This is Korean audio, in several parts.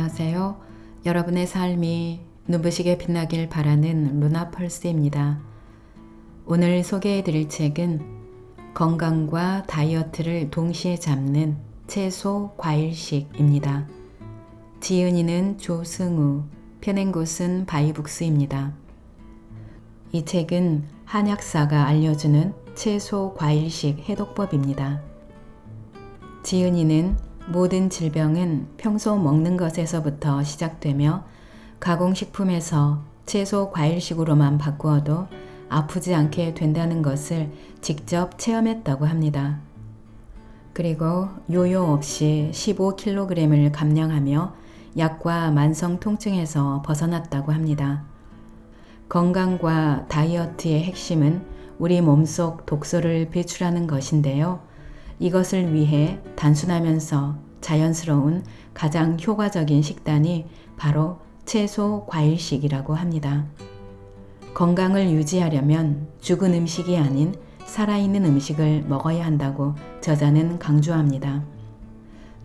안녕하세요. 여러분의 삶이 눈부시게 빛나길 바라는 루나펄스입니다. 오늘 소개해 드릴 책은 건강과 다이어트를 동시에 잡는 채소 과일식입니다. 지은이는 조승우, 펴낸 곳은 바이북스입니다. 이 책은 한약사가 알려주는 채소 과일식 해독법입니다. 지은이는 모든 질병은 평소 먹는 것에서부터 시작되며 가공식품에서 채소 과일식으로만 바꾸어도 아프지 않게 된다는 것을 직접 체험했다고 합니다. 그리고 요요 없이 15kg을 감량하며 약과 만성 통증에서 벗어났다고 합니다. 건강과 다이어트의 핵심은 우리 몸속 독소를 배출하는 것인데요. 이것을 위해 단순하면서 자연스러운 가장 효과적인 식단이 바로 채소 과일식이라고 합니다. 건강을 유지하려면 죽은 음식이 아닌 살아있는 음식을 먹어야 한다고 저자는 강조합니다.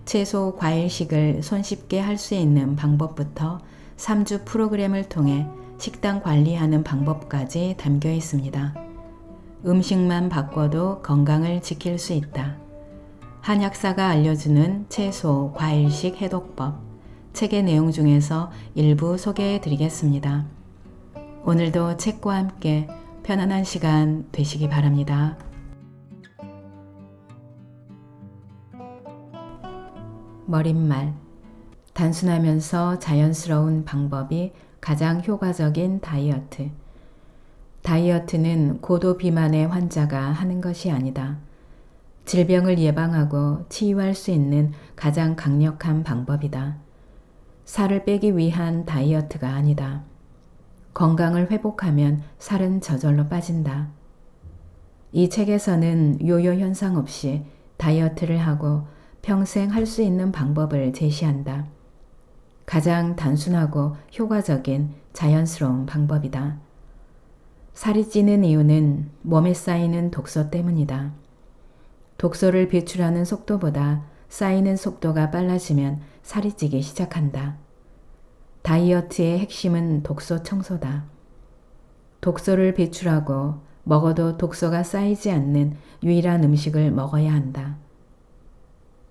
채소 과일식을 손쉽게 할 수 있는 방법부터 3주 프로그램을 통해 식단 관리하는 방법까지 담겨 있습니다. 음식만 바꿔도 건강을 지킬 수 있다. 한약사가 알려주는 채소 과일식 해독법. 책의 내용 중에서 일부 소개해 드리겠습니다. 오늘도 책과 함께 편안한 시간 되시기 바랍니다. 머릿말. 단순하면서 자연스러운 방법이 가장 효과적인 다이어트. 다이어트는 고도 비만의 환자가 하는 것이 아니다. 질병을 예방하고 치유할 수 있는 가장 강력한 방법이다. 살을 빼기 위한 다이어트가 아니다. 건강을 회복하면 살은 저절로 빠진다. 이 책에서는 요요 현상 없이 다이어트를 하고 평생 할 수 있는 방법을 제시한다. 가장 단순하고 효과적인 자연스러운 방법이다. 살이 찌는 이유는 몸에 쌓이는 독소 때문이다. 독소를 배출하는 속도보다 쌓이는 속도가 빨라지면 살이 찌기 시작한다. 다이어트의 핵심은 독소 청소다. 독소를 배출하고 먹어도 독소가 쌓이지 않는 유일한 음식을 먹어야 한다.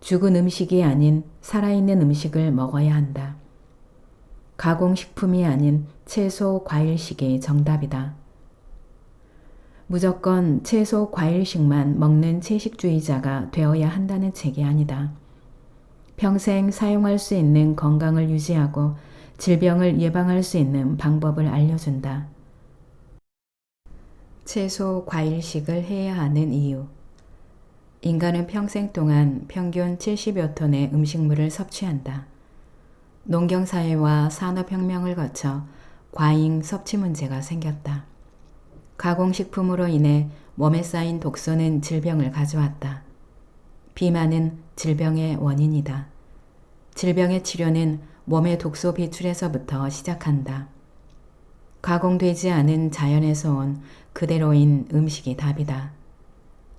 죽은 음식이 아닌 살아있는 음식을 먹어야 한다. 가공식품이 아닌 채소 과일식이 정답이다. 무조건 채소 과일식만 먹는 채식주의자가 되어야 한다는 책이 아니다. 평생 사용할 수 있는 건강을 유지하고 질병을 예방할 수 있는 방법을 알려준다. 채소 과일식을 해야 하는 이유. 인간은 평생 동안 평균 70여 톤의 음식물을 섭취한다. 농경사회와 산업혁명을 거쳐 과잉 섭취 문제가 생겼다. 가공식품으로 인해 몸에 쌓인 독소는 질병을 가져왔다. 비만은 질병의 원인이다. 질병의 치료는 몸의 독소 배출에서부터 시작한다. 가공되지 않은 자연에서 온 그대로인 음식이 답이다.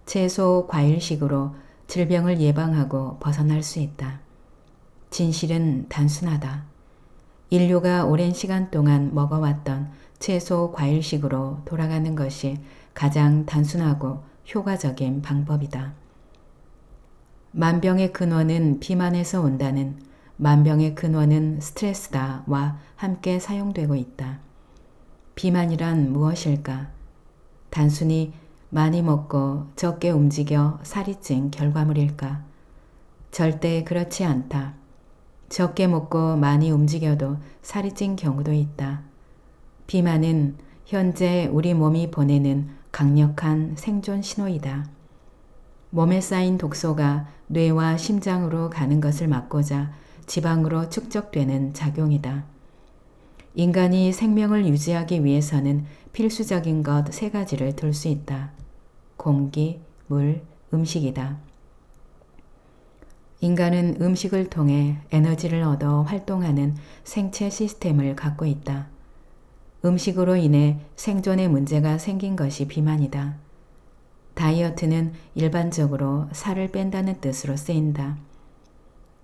채소 과일식으로 질병을 예방하고 벗어날 수 있다. 진실은 단순하다. 인류가 오랜 시간 동안 먹어왔던 채소 과일식으로 돌아가는 것이 가장 단순하고 효과적인 방법이다. 만병의 근원은 비만에서 온다는 만병의 근원은 스트레스다와 함께 사용되고 있다. 비만이란 무엇일까? 단순히 많이 먹고 적게 움직여 살이 찐 결과물일까? 절대 그렇지 않다. 적게 먹고 많이 움직여도 살이 찐 경우도 있다. 비만은 현재 우리 몸이 보내는 강력한 생존 신호이다. 몸에 쌓인 독소가 뇌와 심장으로 가는 것을 막고자 지방으로 축적되는 작용이다. 인간이 생명을 유지하기 위해서는 필수적인 것 3가지를 들 수 있다. 공기, 물, 음식이다. 인간은 음식을 통해 에너지를 얻어 활동하는 생체 시스템을 갖고 있다. 음식으로 인해 생존에 문제가 생긴 것이 비만이다. 다이어트는 일반적으로 살을 뺀다는 뜻으로 쓰인다.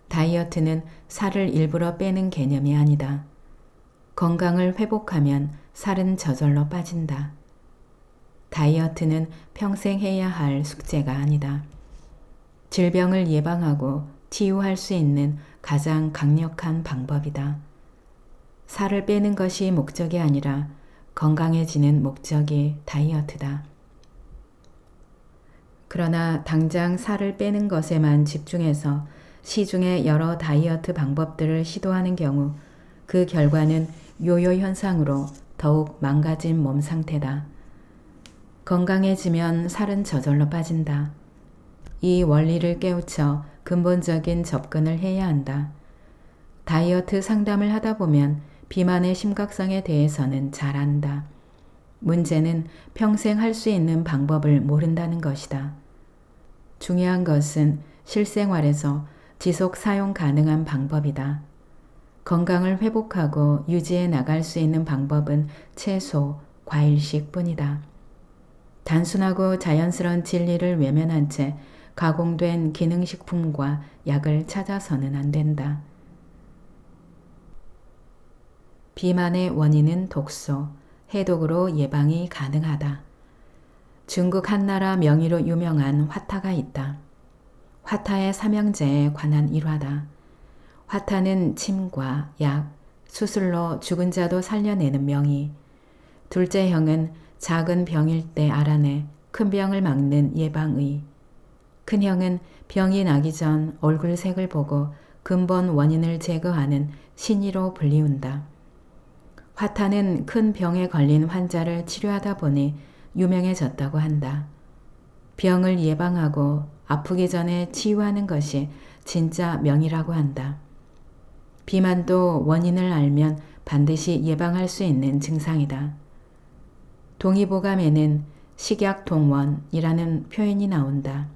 다이어트는 살을 일부러 빼는 개념이 아니다. 건강을 회복하면 살은 저절로 빠진다. 다이어트는 평생 해야 할 숙제가 아니다. 질병을 예방하고 치유할 수 있는 가장 강력한 방법이다. 살을 빼는 것이 목적이 아니라 건강해지는 목적이 다이어트다. 그러나 당장 살을 빼는 것에만 집중해서 시중의 여러 다이어트 방법들을 시도하는 경우 그 결과는 요요 현상으로 더욱 망가진 몸 상태다. 건강해지면 살은 저절로 빠진다. 이 원리를 깨우쳐 근본적인 접근을 해야 한다. 다이어트 상담을 하다 보면 비만의 심각성에 대해서는 잘 안다. 문제는 평생 할 수 있는 방법을 모른다는 것이다. 중요한 것은 실생활에서 지속 사용 가능한 방법이다. 건강을 회복하고 유지해 나갈 수 있는 방법은 채소, 과일식 뿐이다. 단순하고 자연스러운 진리를 외면한 채 가공된 기능식품과 약을 찾아서는 안 된다. 비만의 원인은 독소, 해독으로 예방이 가능하다. 중국 한나라 명의로 유명한 화타가 있다. 화타의 삼형제에 관한 일화다. 화타는 침과 약, 수술로 죽은 자도 살려내는 명의. 둘째 형은 작은 병일 때 알아내 큰 병을 막는 예방의. 큰 형은 병이 나기 전 얼굴색을 보고 근본 원인을 제거하는 신의로 불리운다. 화타는 큰 병에 걸린 환자를 치료하다 보니 유명해졌다고 한다. 병을 예방하고 아프기 전에 치유하는 것이 진짜 명이라고 한다. 비만도 원인을 알면 반드시 예방할 수 있는 증상이다. 동의보감에는 식약동원이라는 표현이 나온다.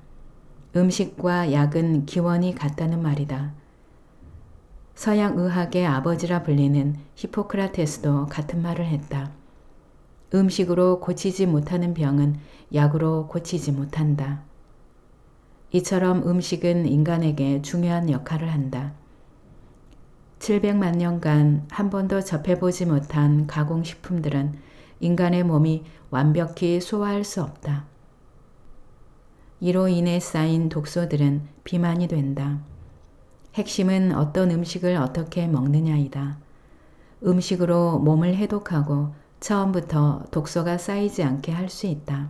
음식과 약은 기원이 같다는 말이다. 서양의학의 아버지라 불리는 히포크라테스도 같은 말을 했다. 음식으로 고치지 못하는 병은 약으로 고치지 못한다. 이처럼 음식은 인간에게 중요한 역할을 한다. 700만 년간 한 번도 접해보지 못한 가공식품들은 인간의 몸이 완벽히 소화할 수 없다. 이로 인해 쌓인 독소들은 비만이 된다. 핵심은 어떤 음식을 어떻게 먹느냐이다. 음식으로 몸을 해독하고 처음부터 독소가 쌓이지 않게 할 수 있다.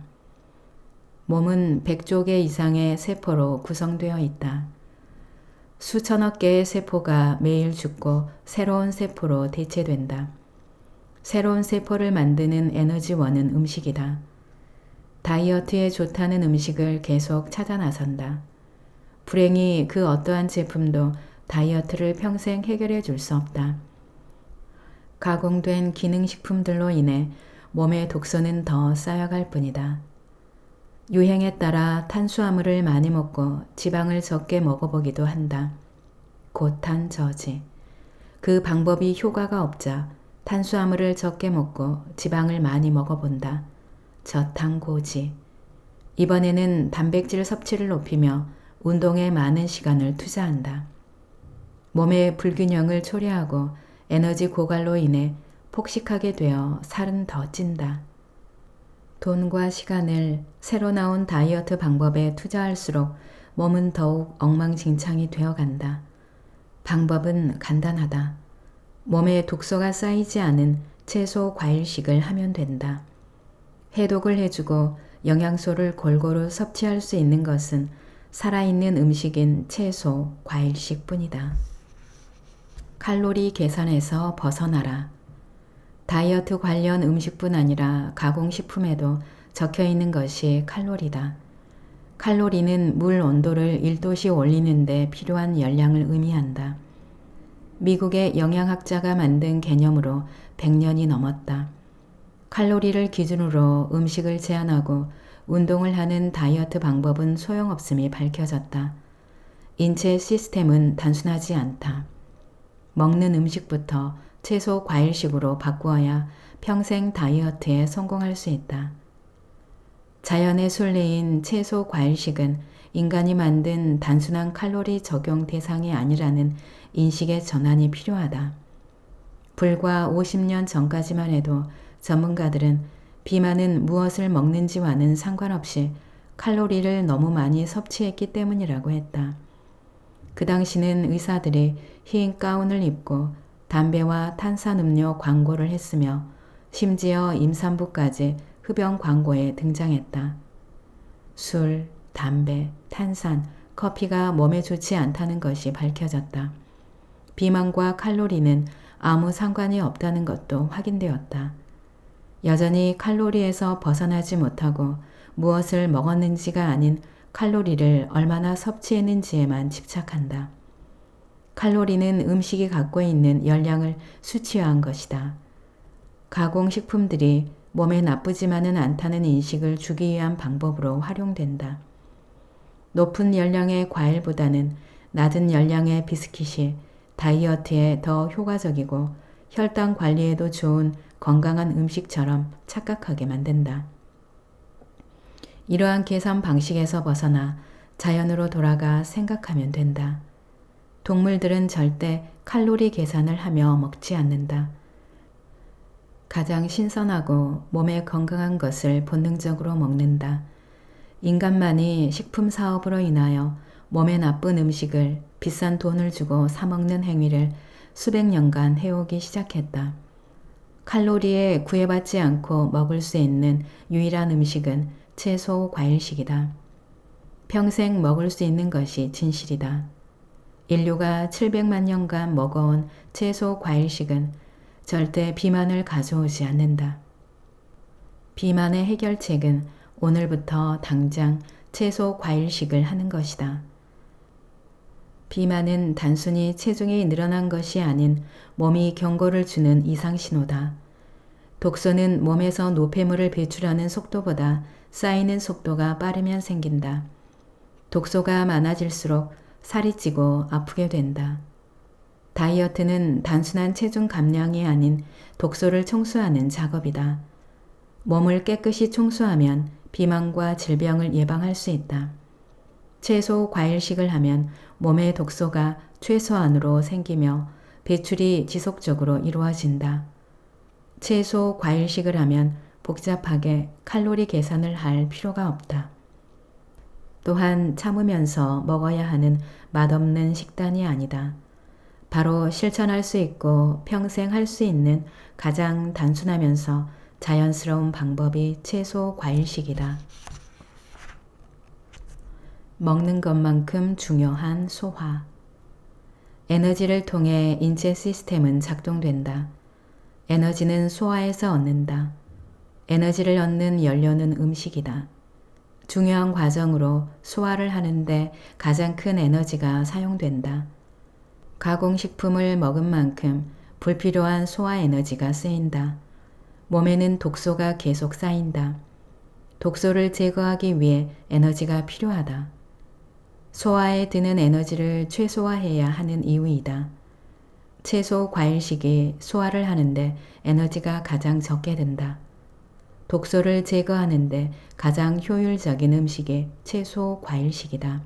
몸은 100조 개 이상의 세포로 구성되어 있다. 수천억 개의 세포가 매일 죽고 새로운 세포로 대체된다. 새로운 세포를 만드는 에너지원은 음식이다. 다이어트에 좋다는 음식을 계속 찾아 나선다. 불행히 그 어떠한 제품도 다이어트를 평생 해결해 줄 수 없다. 가공된 기능식품들로 인해 몸의 독소는 더 쌓여갈 뿐이다. 유행에 따라 탄수화물을 많이 먹고 지방을 적게 먹어보기도 한다. 고탄저지. 그 방법이 효과가 없자 탄수화물을 적게 먹고 지방을 많이 먹어본다. 저탄고지. 이번에는 단백질 섭취를 높이며 운동에 많은 시간을 투자한다. 몸의 불균형을 초래하고 에너지 고갈로 인해 폭식하게 되어 살은 더 찐다. 돈과 시간을 새로 나온 다이어트 방법에 투자할수록 몸은 더욱 엉망진창이 되어간다. 방법은 간단하다. 몸에 독소가 쌓이지 않은 채소 과일식을 하면 된다. 해독을 해주고 영양소를 골고루 섭취할 수 있는 것은 살아있는 음식인 채소, 과일식 뿐이다. 칼로리 계산에서 벗어나라. 다이어트 관련 음식뿐 아니라 가공식품에도 적혀 있는 것이 칼로리다. 칼로리는 물 온도를 1도씩 올리는 데 필요한 열량을 의미한다. 미국의 영양학자가 만든 개념으로 100년이 넘었다. 칼로리를 기준으로 음식을 제한하고 운동을 하는 다이어트 방법은 소용없음이 밝혀졌다. 인체 시스템은 단순하지 않다. 먹는 음식부터 채소 과일식으로 바꾸어야 평생 다이어트에 성공할 수 있다. 자연의 순리인 채소 과일식은 인간이 만든 단순한 칼로리 적용 대상이 아니라는 인식의 전환이 필요하다. 불과 50년 전까지만 해도 전문가들은 비만은 무엇을 먹는지와는 상관없이 칼로리를 너무 많이 섭취했기 때문이라고 했다. 그 당시는 의사들이 흰 가운을 입고 담배와 탄산음료 광고를 했으며 심지어 임산부까지 흡연 광고에 등장했다. 술, 담배, 탄산, 커피가 몸에 좋지 않다는 것이 밝혀졌다. 비만과 칼로리는 아무 상관이 없다는 것도 확인되었다. 여전히 칼로리에서 벗어나지 못하고 무엇을 먹었는지가 아닌 칼로리를 얼마나 섭취했는지에만 집착한다. 칼로리는 음식이 갖고 있는 열량을 수치화한 것이다. 가공식품들이 몸에 나쁘지만은 않다는 인식을 주기 위한 방법으로 활용된다. 높은 열량의 과일보다는 낮은 열량의 비스킷이 다이어트에 더 효과적이고 혈당 관리에도 좋은 건강한 음식처럼 착각하게 만든다. 이러한 계산 방식에서 벗어나 자연으로 돌아가 생각하면 된다. 동물들은 절대 칼로리 계산을 하며 먹지 않는다. 가장 신선하고 몸에 건강한 것을 본능적으로 먹는다. 인간만이 식품 사업으로 인하여 몸에 나쁜 음식을 비싼 돈을 주고 사먹는 행위를 수백 년간 해오기 시작했다. 칼로리에 구애받지 않고 먹을 수 있는 유일한 음식은 채소 과일식이다. 평생 먹을 수 있는 것이 진실이다. 인류가 700만 년간 먹어온 채소 과일식은 절대 비만을 가져오지 않는다. 비만의 해결책은 오늘부터 당장 채소 과일식을 하는 것이다. 비만은 단순히 체중이 늘어난 것이 아닌 몸이 경고를 주는 이상신호다. 독소는 몸에서 노폐물을 배출하는 속도보다 쌓이는 속도가 빠르면 생긴다. 독소가 많아질수록 살이 찌고 아프게 된다. 다이어트는 단순한 체중 감량이 아닌 독소를 청소하는 작업이다. 몸을 깨끗이 청소하면 비만과 질병을 예방할 수 있다. 채소 과일식을 하면 몸의 독소가 최소한으로 생기며 배출이 지속적으로 이루어진다. 채소 과일식을 하면 복잡하게 칼로리 계산을 할 필요가 없다. 또한 참으면서 먹어야 하는 맛없는 식단이 아니다. 바로 실천할 수 있고 평생 할 수 있는 가장 단순하면서 자연스러운 방법이 채소 과일식이다. 먹는 것만큼 중요한 소화. 에너지를 통해 인체 시스템은 작동된다. 에너지는 소화에서 얻는다. 에너지를 얻는 연료는 음식이다. 중요한 과정으로 소화를 하는데 가장 큰 에너지가 사용된다. 가공식품을 먹은 만큼 불필요한 소화 에너지가 쓰인다. 몸에는 독소가 계속 쌓인다. 독소를 제거하기 위해 에너지가 필요하다. 소화에 드는 에너지를 최소화해야 하는 이유이다. 채소 과일식이 소화를 하는데 에너지가 가장 적게 든다. 독소를 제거하는데 가장 효율적인 음식이 채소 과일식이다.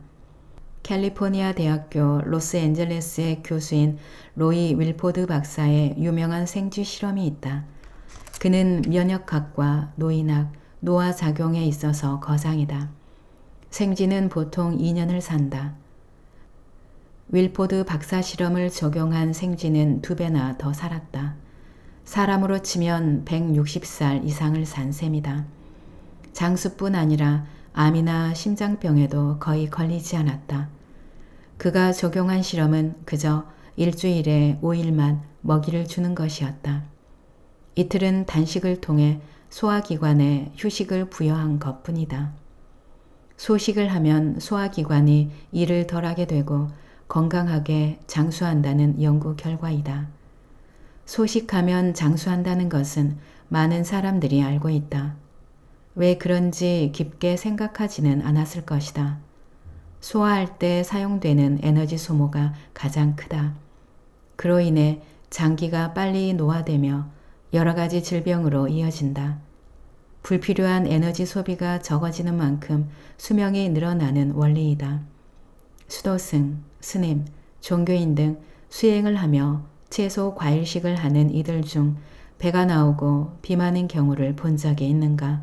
캘리포니아 대학교 로스앤젤레스의 교수인 로이 윌포드 박사의 유명한 생쥐 실험이 있다. 그는 면역학과 노인학, 노화작용에 있어서 거장이다. 생쥐는 보통 2년을 산다. 윌포드 박사 실험을 적용한 생쥐는 2배나 더 살았다. 사람으로 치면 160살 이상을 산 셈이다. 장수뿐 아니라 암이나 심장병에도 거의 걸리지 않았다. 그가 적용한 실험은 그저 일주일에 5일만 먹이를 주는 것이었다. 이틀은 단식을 통해 소화기관에 휴식을 부여한 것뿐이다. 소식을 하면 소화기관이 일을 덜하게 되고 건강하게 장수한다는 연구 결과이다. 소식하면 장수한다는 것은 많은 사람들이 알고 있다. 왜 그런지 깊게 생각하지는 않았을 것이다. 소화할 때 사용되는 에너지 소모가 가장 크다. 그로 인해 장기가 빨리 노화되며 여러 가지 질병으로 이어진다. 불필요한 에너지 소비가 적어지는 만큼 수명이 늘어나는 원리이다. 수도승, 스님, 종교인 등 수행을 하며 채소 과일식을 하는 이들 중 배가 나오고 비만인 경우를 본 적이 있는가?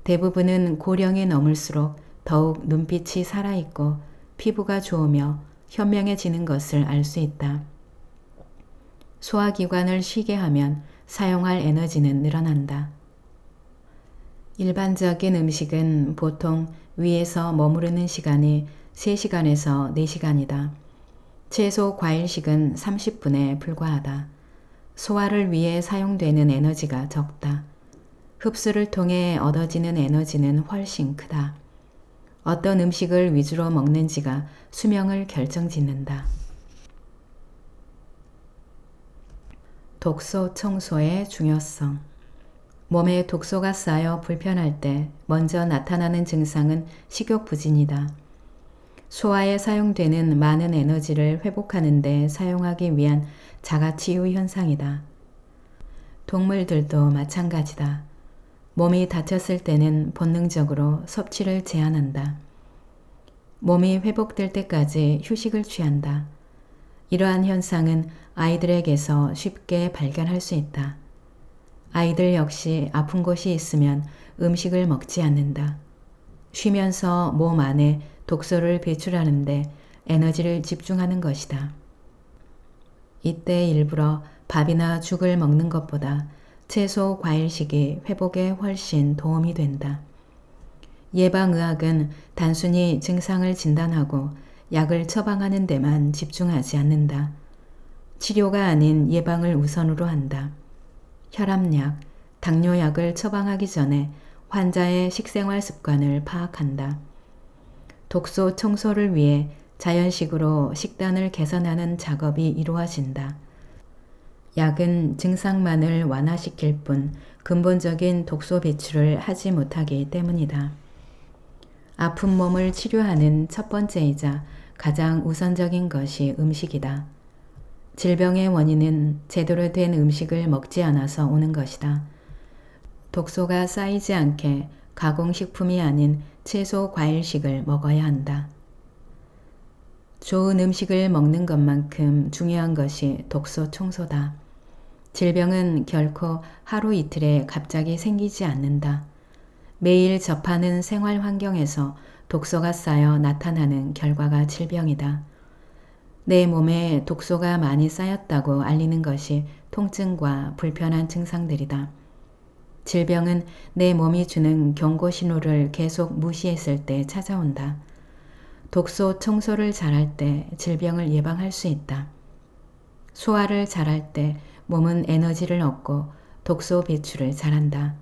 대부분은 고령이 넘을수록 더욱 눈빛이 살아있고 피부가 좋으며 현명해지는 것을 알 수 있다. 소화기관을 쉬게 하면 사용할 에너지는 늘어난다. 일반적인 음식은 보통 위에서 머무르는 시간이 3시간에서 4시간이다. 채소 과일식은 30분에 불과하다. 소화를 위해 사용되는 에너지가 적다. 흡수를 통해 얻어지는 에너지는 훨씬 크다. 어떤 음식을 위주로 먹는지가 수명을 결정짓는다. 독소 청소의 중요성. 몸에 독소가 쌓여 불편할 때 먼저 나타나는 증상은 식욕부진이다. 소화에 사용되는 많은 에너지를 회복하는 데 사용하기 위한 자가치유 현상이다. 동물들도 마찬가지다. 몸이 다쳤을 때는 본능적으로 섭취를 제한한다. 몸이 회복될 때까지 휴식을 취한다. 이러한 현상은 아이들에게서 쉽게 발견할 수 있다. 아이들 역시 아픈 곳이 있으면 음식을 먹지 않는다. 쉬면서 몸 안에 독소를 배출하는데 에너지를 집중하는 것이다. 이때 일부러 밥이나 죽을 먹는 것보다 채소 과일식이 회복에 훨씬 도움이 된다. 예방의학은 단순히 증상을 진단하고 약을 처방하는 데만 집중하지 않는다. 치료가 아닌 예방을 우선으로 한다. 혈압약, 당뇨약을 처방하기 전에 환자의 식생활 습관을 파악한다. 독소 청소를 위해 자연식으로 식단을 개선하는 작업이 이루어진다. 약은 증상만을 완화시킬 뿐 근본적인 독소 배출을 하지 못하기 때문이다. 아픈 몸을 치료하는 첫 번째이자 가장 우선적인 것이 음식이다. 질병의 원인은 제대로 된 음식을 먹지 않아서 오는 것이다. 독소가 쌓이지 않게 가공식품이 아닌 채소 과일식을 먹어야 한다. 좋은 음식을 먹는 것만큼 중요한 것이 독소 청소다. 질병은 결코 하루 이틀에 갑자기 생기지 않는다. 매일 접하는 생활 환경에서 독소가 쌓여 나타나는 결과가 질병이다. 내 몸에 독소가 많이 쌓였다고 알리는 것이 통증과 불편한 증상들이다. 질병은 내 몸이 주는 경고 신호를 계속 무시했을 때 찾아온다. 독소 청소를 잘할 때 질병을 예방할 수 있다. 소화를 잘할 때 몸은 에너지를 얻고 독소 배출을 잘한다.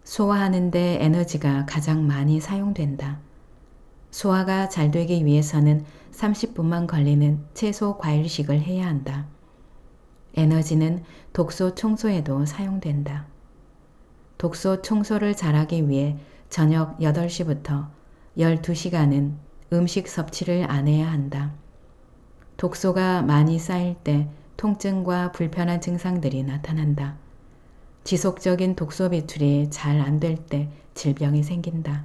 소화하는 데 에너지가 가장 많이 사용된다. 소화가 잘 되기 위해서는 30분만 걸리는 채소 과일식을 해야 한다. 에너지는 독소 청소에도 사용된다. 독소 청소를 잘하기 위해 저녁 8시부터 12시간은 음식 섭취를 안 해야 한다. 독소가 많이 쌓일 때 통증과 불편한 증상들이 나타난다. 지속적인 독소 배출이 잘 안 될 때 질병이 생긴다.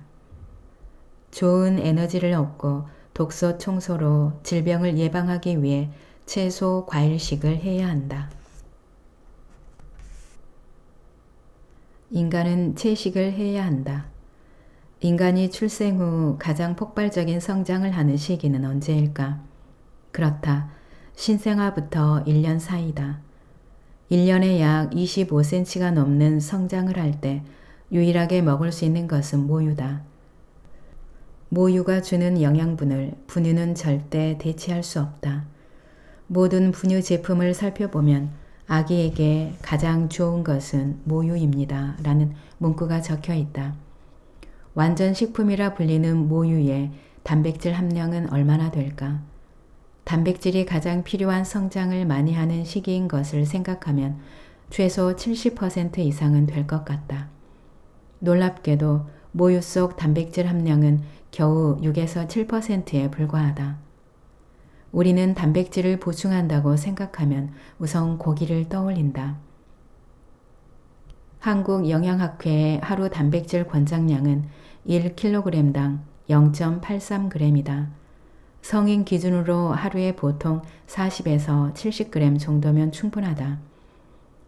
좋은 에너지를 얻고 독소 청소로 질병을 예방하기 위해 채소 과일식을 해야 한다. 인간은 채식을 해야 한다. 인간이 출생 후 가장 폭발적인 성장을 하는 시기는 언제일까? 그렇다. 신생아부터 1년 사이다. 1년에 약 25cm가 넘는 성장을 할 때 유일하게 먹을 수 있는 것은 모유다. 모유가 주는 영양분을 분유는 절대 대체할 수 없다. 모든 분유 제품을 살펴보면 아기에게 가장 좋은 것은 모유입니다. 라는 문구가 적혀 있다. 완전 식품이라 불리는 모유의 단백질 함량은 얼마나 될까? 단백질이 가장 필요한 성장을 많이 하는 시기인 것을 생각하면 최소 70% 이상은 될 것 같다. 놀랍게도 모유 속 단백질 함량은 겨우 6에서 7%에 불과하다. 우리는 단백질을 보충한다고 생각하면 우선 고기를 떠올린다. 한국영양학회의 하루 단백질 권장량은 1kg당 0.83g이다. 성인 기준으로 하루에 보통 40에서 70g 정도면 충분하다.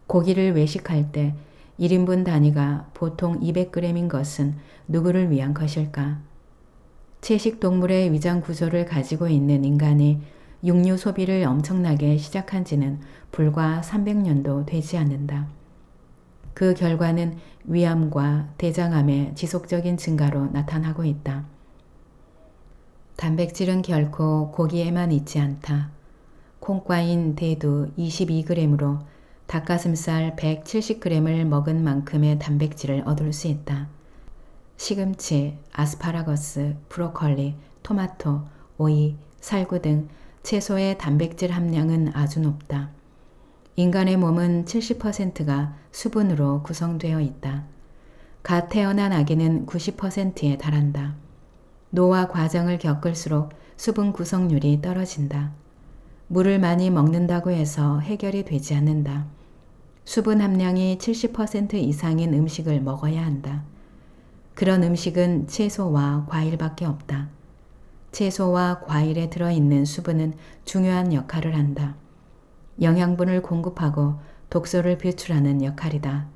고기를 외식할 때 1인분 단위가 보통 200g인 것은 누구를 위한 것일까? 채식 동물의 위장 구조를 가지고 있는 인간이 육류 소비를 엄청나게 시작한 지는 불과 300년도 되지 않는다. 그 결과는 위암과 대장암의 지속적인 증가로 나타나고 있다. 단백질은 결코 고기에만 있지 않다. 콩과인 대두 22g으로 닭가슴살 170g을 먹은 만큼의 단백질을 얻을 수 있다. 시금치, 아스파라거스, 브로콜리, 토마토, 오이, 살구 등 채소의 단백질 함량은 아주 높다. 인간의 몸은 70%가 수분으로 구성되어 있다. 갓 태어난 아기는 90%에 달한다. 노화 과정을 겪을수록 수분 구성률이 떨어진다. 물을 많이 먹는다고 해서 해결이 되지 않는다. 수분 함량이 70% 이상인 음식을 먹어야 한다. 그런 음식은 채소와 과일밖에 없다. 채소와 과일에 들어있는 수분은 중요한 역할을 한다. 영양분을 공급하고 독소를 배출하는 역할이다.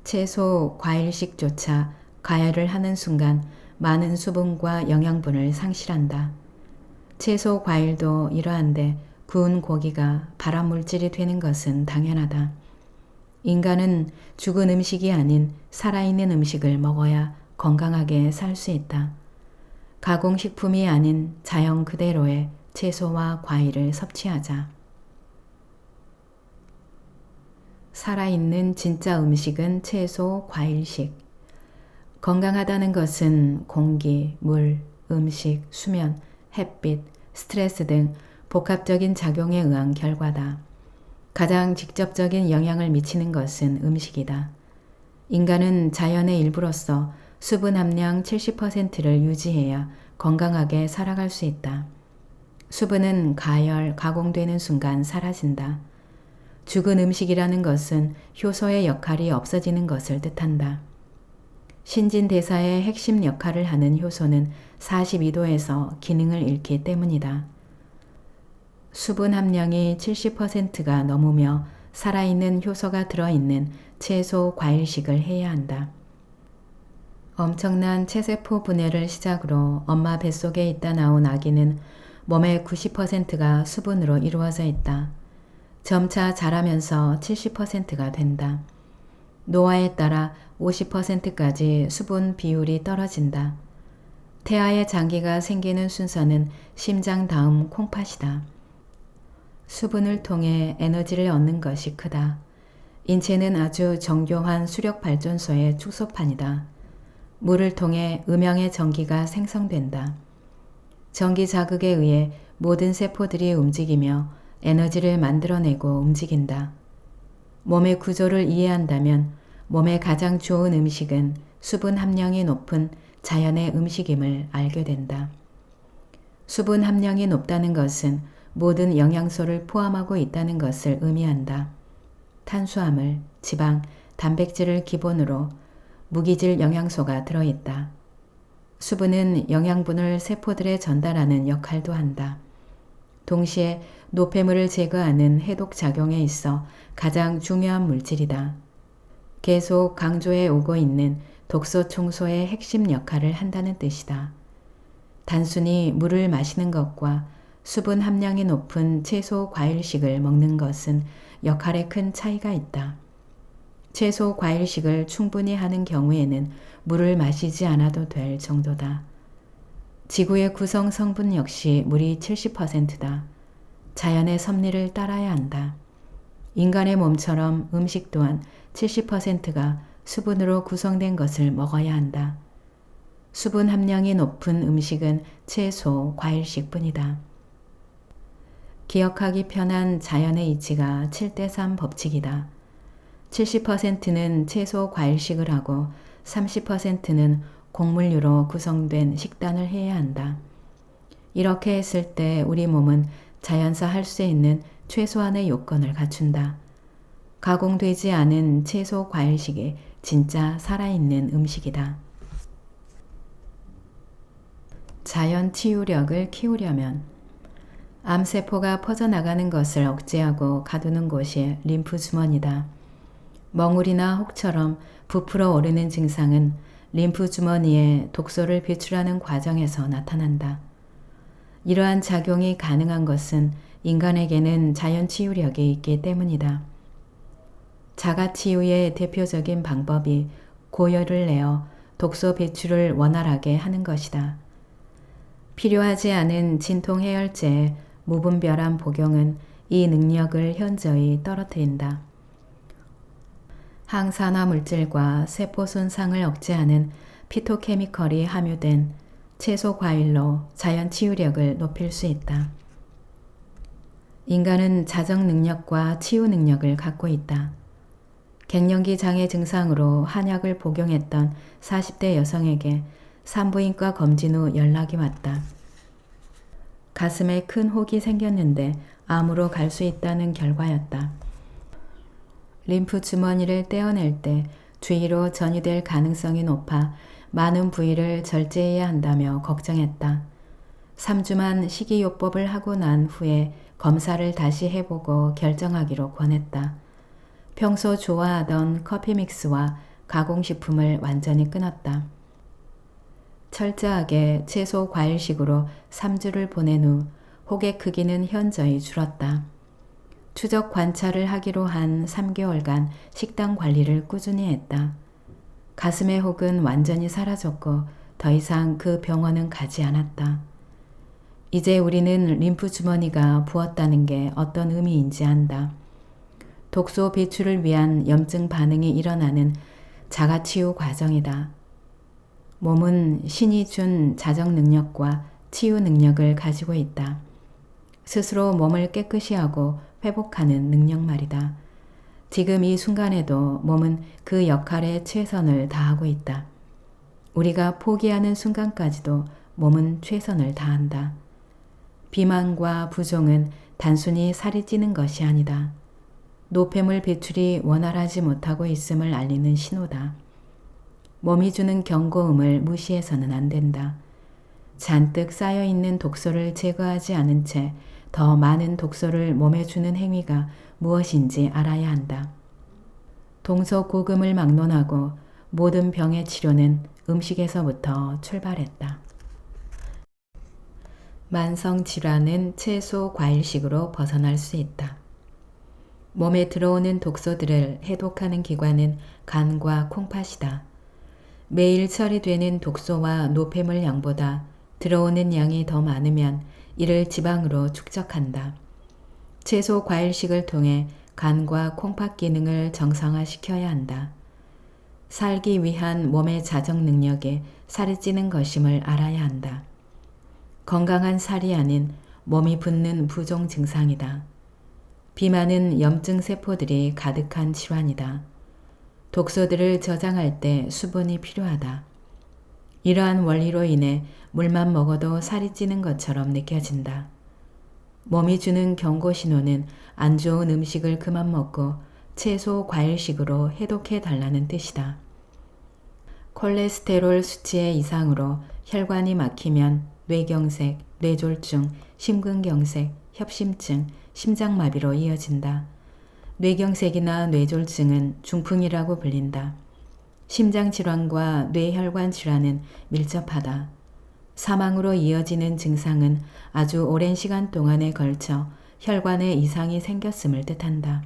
채소, 과일식조차 가열을 하는 순간 많은 수분과 영양분을 상실한다. 채소, 과일도 이러한데 구운 고기가 발암물질이 되는 것은 당연하다. 인간은 죽은 음식이 아닌 살아있는 음식을 먹어야 건강하게 살 수 있다. 가공식품이 아닌 자연 그대로의 채소와 과일을 섭취하자. 살아있는 진짜 음식은 채소, 과일식. 건강하다는 것은 공기, 물, 음식, 수면, 햇빛, 스트레스 등 복합적인 작용에 의한 결과다. 가장 직접적인 영향을 미치는 것은 음식이다. 인간은 자연의 일부로서 수분 함량 70%를 유지해야 건강하게 살아갈 수 있다. 수분은 가열, 가공되는 순간 사라진다. 죽은 음식이라는 것은 효소의 역할이 없어지는 것을 뜻한다. 신진대사의 핵심 역할을 하는 효소는 42도에서 기능을 잃기 때문이다. 수분 함량이 70%가 넘으며 살아있는 효소가 들어있는 채소, 과일식을 해야 한다. 엄청난 체세포 분해를 시작으로 엄마 뱃속에 있다 나온 아기는 몸의 90%가 수분으로 이루어져 있다. 점차 자라면서 70%가 된다. 노화에 따라 50%까지 수분 비율이 떨어진다. 태아의 장기가 생기는 순서는 심장 다음 콩팥이다. 수분을 통해 에너지를 얻는 것이 크다. 인체는 아주 정교한 수력발전소의 축소판이다. 물을 통해 음영의 전기가 생성된다. 전기 자극에 의해 모든 세포들이 움직이며 에너지를 만들어내고 움직인다. 몸의 구조를 이해한다면 몸에 가장 좋은 음식은 수분 함량이 높은 자연의 음식임을 알게 된다. 수분 함량이 높다는 것은 모든 영양소를 포함하고 있다는 것을 의미한다. 탄수화물, 지방, 단백질을 기본으로 무기질 영양소가 들어있다. 수분은 영양분을 세포들에 전달하는 역할도 한다. 동시에 노폐물을 제거하는 해독 작용에 있어 가장 중요한 물질이다. 계속 강조해 오고 있는 독소 청소의 핵심 역할을 한다는 뜻이다. 단순히 물을 마시는 것과 수분 함량이 높은 채소, 과일식을 먹는 것은 역할에 큰 차이가 있다. 채소, 과일식을 충분히 하는 경우에는 물을 마시지 않아도 될 정도다. 지구의 구성 성분 역시 물이 70%다. 자연의 섭리를 따라야 한다. 인간의 몸처럼 음식 또한 70%가 수분으로 구성된 것을 먹어야 한다. 수분 함량이 높은 음식은 채소, 과일식 뿐이다. 기억하기 편한 자연의 이치가 7대3 법칙이다. 70%는 채소, 과일식을 하고 30%는 곡물류로 구성된 식단을 해야 한다. 이렇게 했을 때 우리 몸은 자연사 할 수 있는 최소한의 요건을 갖춘다. 가공되지 않은 채소 과일식이 진짜 살아있는 음식이다. 자연 치유력을 키우려면 암세포가 퍼져나가는 것을 억제하고 가두는 곳이 림프 주머니다. 멍울이나 혹처럼 부풀어 오르는 증상은 림프 주머니에 독소를 배출하는 과정에서 나타난다. 이러한 작용이 가능한 것은 인간에게는 자연 치유력이 있기 때문이다. 자가치유의 대표적인 방법이 고열을 내어 독소 배출을 원활하게 하는 것이다. 필요하지 않은 진통 해열제의 무분별한 복용은 이 능력을 현저히 떨어뜨린다. 항산화 물질과 세포 손상을 억제하는 피토케미컬이 함유된 채소 과일로 자연 치유력을 높일 수 있다. 인간은 자정 능력과 치유 능력을 갖고 있다. 갱년기 장애 증상으로 한약을 복용했던 40대 여성에게 산부인과 검진 후 연락이 왔다. 가슴에 큰 혹이 생겼는데 암으로 갈 수 있다는 결과였다. 림프 주머니를 떼어낼 때 주위로 전이될 가능성이 높아 많은 부위를 절제해야 한다며 걱정했다. 3주만 식이요법을 하고 난 후에 검사를 다시 해보고 결정하기로 권했다. 평소 좋아하던 커피 믹스와 가공식품을 완전히 끊었다. 철저하게 채소 과일식으로 3주를 보낸 후 혹의 크기는 현저히 줄었다. 추적 관찰을 하기로 한 3개월간 식단 관리를 꾸준히 했다. 가슴의 혹은 완전히 사라졌고 더 이상 그 병원은 가지 않았다. 이제 우리는 림프 주머니가 부었다는 게 어떤 의미인지 안다. 독소 배출을 위한 염증 반응이 일어나는 자가치유 과정이다. 몸은 신이 준 자정 능력과 치유 능력을 가지고 있다. 스스로 몸을 깨끗이 하고 회복하는 능력 말이다. 지금 이 순간에도 몸은 그 역할에 최선을 다하고 있다. 우리가 포기하는 순간까지도 몸은 최선을 다한다. 비만과 부종은 단순히 살이 찌는 것이 아니다. 노폐물 배출이 원활하지 못하고 있음을 알리는 신호다. 몸이 주는 경고음을 무시해서는 안 된다. 잔뜩 쌓여있는 독소를 제거하지 않은 채 더 많은 독소를 몸에 주는 행위가 무엇인지 알아야 한다. 동서고금을 막론하고 모든 병의 치료는 음식에서부터 출발했다. 만성질환은 채소 과일식으로 벗어날 수 있다. 몸에 들어오는 독소들을 해독하는 기관은 간과 콩팥이다. 매일 처리되는 독소와 노폐물 양보다 들어오는 양이 더 많으면 이를 지방으로 축적한다. 채소 과일식을 통해 간과 콩팥 기능을 정상화시켜야 한다. 살기 위한 몸의 자정 능력에 살이 찌는 것임을 알아야 한다. 건강한 살이 아닌 몸이 붓는 부종 증상이다. 비만은 염증 세포들이 가득한 질환이다. 독소들을 저장할 때 수분이 필요하다. 이러한 원리로 인해 물만 먹어도 살이 찌는 것처럼 느껴진다. 몸이 주는 경고 신호는 안 좋은 음식을 그만 먹고 채소 과일식으로 해독해 달라는 뜻이다. 콜레스테롤 수치의 이상으로 혈관이 막히면 뇌경색, 뇌졸중, 심근경색, 협심증, 심장마비로 이어진다. 뇌경색이나 뇌졸중은 중풍이라고 불린다. 심장질환과 뇌혈관 질환은 밀접하다. 사망으로 이어지는 증상은 아주 오랜 시간 동안에 걸쳐 혈관에 이상이 생겼음을 뜻한다.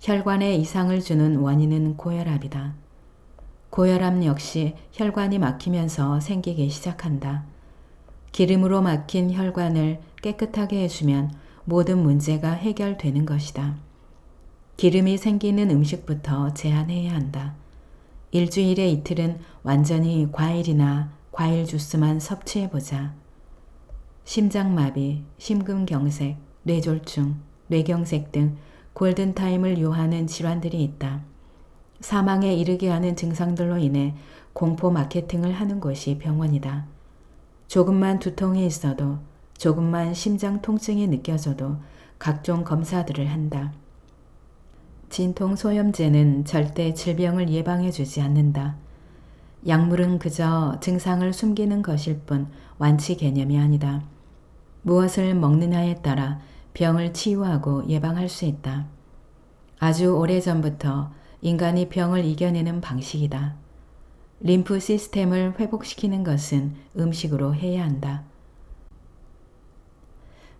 혈관에 이상을 주는 원인은 고혈압이다. 고혈압 역시 혈관이 막히면서 생기기 시작한다. 기름으로 막힌 혈관을 깨끗하게 해주면 모든 문제가 해결되는 것이다. 기름이 생기는 음식부터 제한해야 한다. 일주일에 이틀은 완전히 과일이나 과일 주스만 섭취해보자. 심장마비, 심근경색, 뇌졸중, 뇌경색 등 골든타임을 요하는 질환들이 있다. 사망에 이르게 하는 증상들로 인해 공포 마케팅을 하는 곳이 병원이다. 조금만 두통이 있어도, 조금만 심장 통증이 느껴져도 각종 검사들을 한다. 진통소염제는 절대 질병을 예방해주지 않는다. 약물은 그저 증상을 숨기는 것일 뿐 완치 개념이 아니다. 무엇을 먹느냐에 따라 병을 치유하고 예방할 수 있다. 아주 오래전부터 인간이 병을 이겨내는 방식이다. 림프 시스템을 회복시키는 것은 음식으로 해야 한다.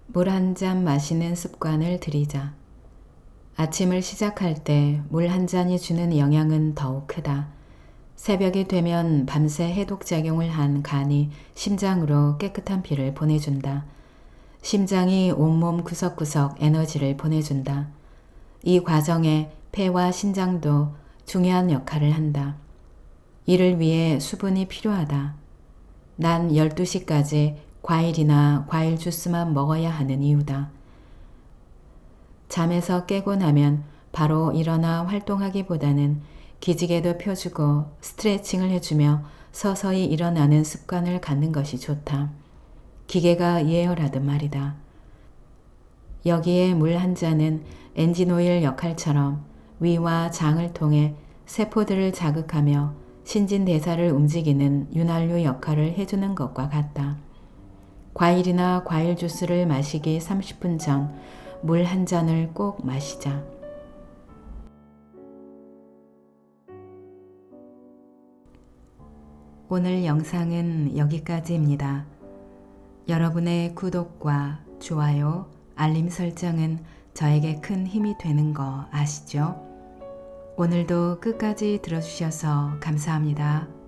물 한 잔 마시는 습관을 들이자. 아침을 시작할 때 물 한 잔이 주는 영향은 더욱 크다. 새벽이 되면 밤새 해독작용을 한 간이 심장으로 깨끗한 피를 보내준다. 심장이 온몸 구석구석 에너지를 보내준다. 이 과정에 폐와 신장도 중요한 역할을 한다. 이를 위해 수분이 필요하다. 난 12시까지 과일이나 과일 주스만 먹어야 하는 이유다. 잠에서 깨고 나면 바로 일어나 활동하기보다는 기지개도 펴주고 스트레칭을 해주며 서서히 일어나는 습관을 갖는 것이 좋다. 기계가 예열하듯 말이다. 여기에 물 한 잔은 엔진오일 역할처럼 위와 장을 통해 세포들을 자극하며 신진대사를 움직이는 윤활유 역할을 해주는 것과 같다. 과일이나 과일 주스를 마시기 30분 전 물 한 잔을 꼭 마시자. 오늘 영상은 여기까지입니다. 여러분의 구독과 좋아요, 알림 설정은 저에게 큰 힘이 되는 거 아시죠? 오늘도 끝까지 들어주셔서 감사합니다.